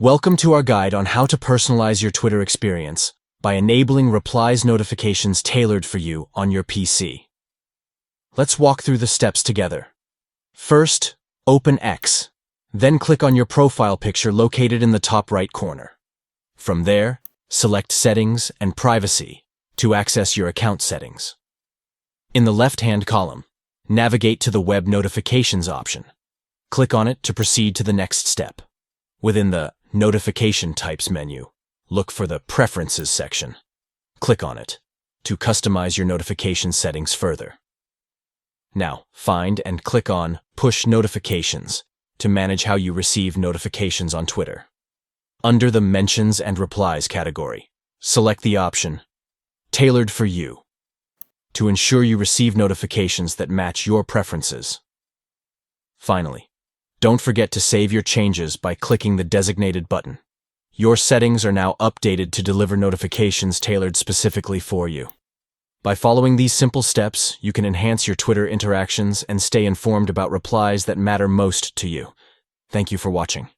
Welcome to our guide on how to personalize your Twitter experience by enabling Replies notifications tailored for you on your PC. Let's walk through the steps together. First, open X. Then click on your profile picture located in the top right corner. From there, select Settings and Privacy to access your account settings. In the left-hand column, navigate to the Web Notifications option. Click on it to proceed to the next step. Within the Notification Types menu, look for the Preferences section. Click on it to customize your notification settings further. Now, find and click on Push Notifications to manage how you receive notifications on Twitter. Under the Mentions and Replies category, select the option Tailored for You to ensure you receive notifications that match your preferences. Finally, don't forget to save your changes by clicking the designated button. Your settings are now updated to deliver notifications tailored specifically for you. By following these simple steps, you can enhance your Twitter interactions and stay informed about replies that matter most to you. Thank you for watching.